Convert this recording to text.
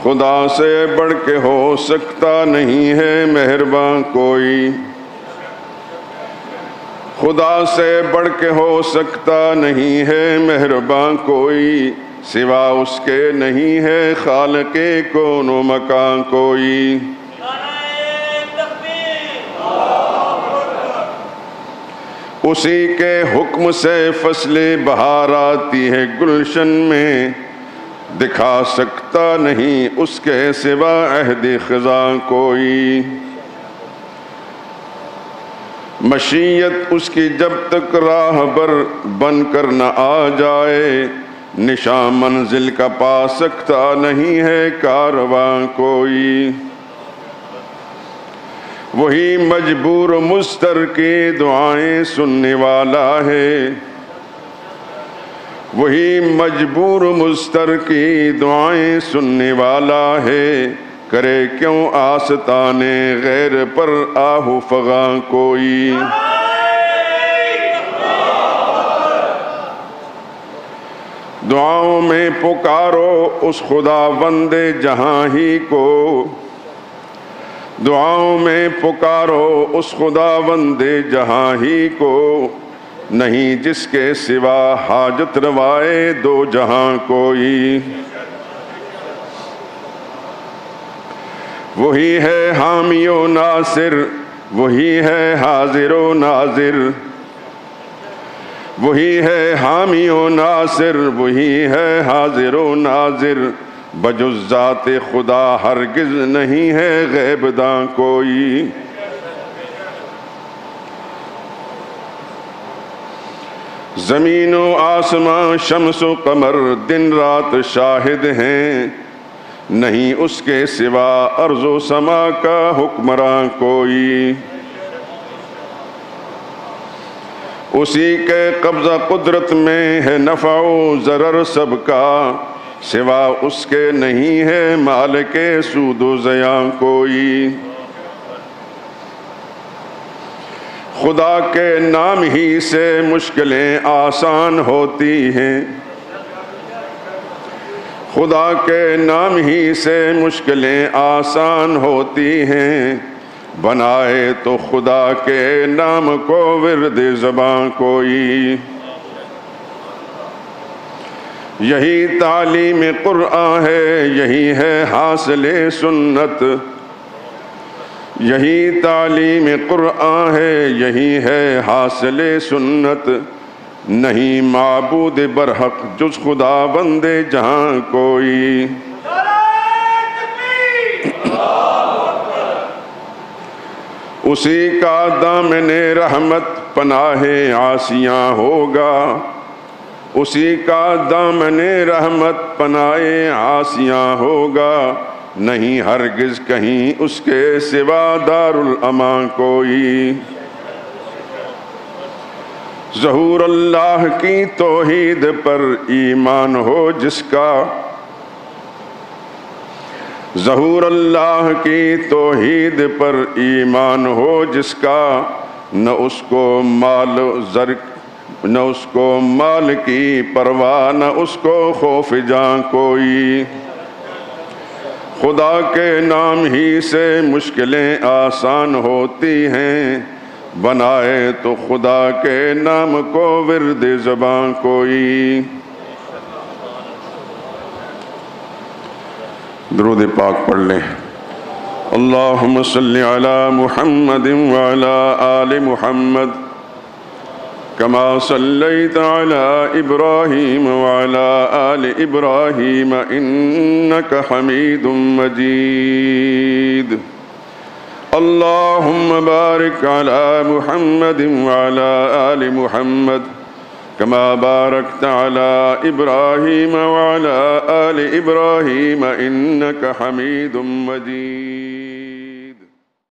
خدا سے بڑھ کے ہو سکتا نہیں ہے مہرباں کوئی، خدا سے بڑھ کے ہو سکتا نہیں ہے مہرباں کوئی، سوا اس کے نہیں ہے خالق کون و مکان کوئی۔ اسی کے حکم سے فصل بہار آتی ہے گلشن میں، دکھا سکتا نہیں اس کے سوا عہد خزاں کوئی۔ مشیت اس کی جب تک راہ بر بن کر نہ آ جائے، نشاں منزل کا پا سکتا نہیں ہے کارواں کوئی۔ وہی مجبور مضطر کی دعائیں سننے والا ہے، وہی مجبور مضطر کی دعائیں سننے والا ہے، کرے کیوں آستانے غیر پر آہو فغاں کوئی۔ دعاؤں میں پکارو اس خدا بند جہاں ہی کو، دعاؤں میں پکارو اس خدا بند جہاں ہی کو، نہیں جس کے سوا حاجت روائے دو جہاں کوئی۔ وہی ہے حامی و ناصر، وہی ہے حاضر و ناظر، وہی ہے حامی و ناصر، وہی ہے حاضر و ناظر، بجز ذات خدا ہرگز نہیں ہے غیب داں کوئی۔ زمین و آسمان شمس و قمر دن رات شاہد ہیں، نہیں اس کے سوا ارض و سما کا حکمراں کوئی۔ اسی کے قبضہ قدرت میں ہے نفع و ضرر سب کا، سوا اس کے نہیں ہے مالک سود و زیاں کوئی۔ خدا کے نام ہی سے مشکلیں آسان ہوتی ہیں، خدا کے نام ہی سے مشکلیں آسان ہوتی ہیں، بنائے تو خدا کے نام کو ورد زباں کوئی۔ یہی تعلیم قرآن ہے، یہی ہے حاصل سنت، یہی تعلیم قرآن ہے، یہی ہے حاصل سنت، نہیں معبود برحق جز خدا بندے جہاں کوئی۔ اسی کا دامن رحمت پناہ عاصیاں ہوگا، اسی کا دامن رحمت پناہ عاصیاں ہوگا، نہیں ہرگز کہیں اس کے سوا دارالامان کوئی۔ ظہور اللہ کی توحید پر ایمان ہو جس کا، ظہور اللہ کی توحید پر ایمان ہو جس کا، نہ اس کو مال زر، نہ اس کو مال کی پرواہ، نہ اس کو خوف جاں کوئی۔ خدا کے نام ہی سے مشکلیں آسان ہوتی ہیں، بنائے تو خدا کے نام کو ورد زباں کوئی۔ درود پاک پڑھ لیں۔ اللہم صلی علی محمد وعلی آل محمد کما صلیت علی ابراہیم وعلی آل ابراہیم انک حمید مجید۔ اللہم بارک علی محمد وعلی آل محمد کما بارکت علی ابراہیم وعلی آل ابراہیم انک حمید مجید۔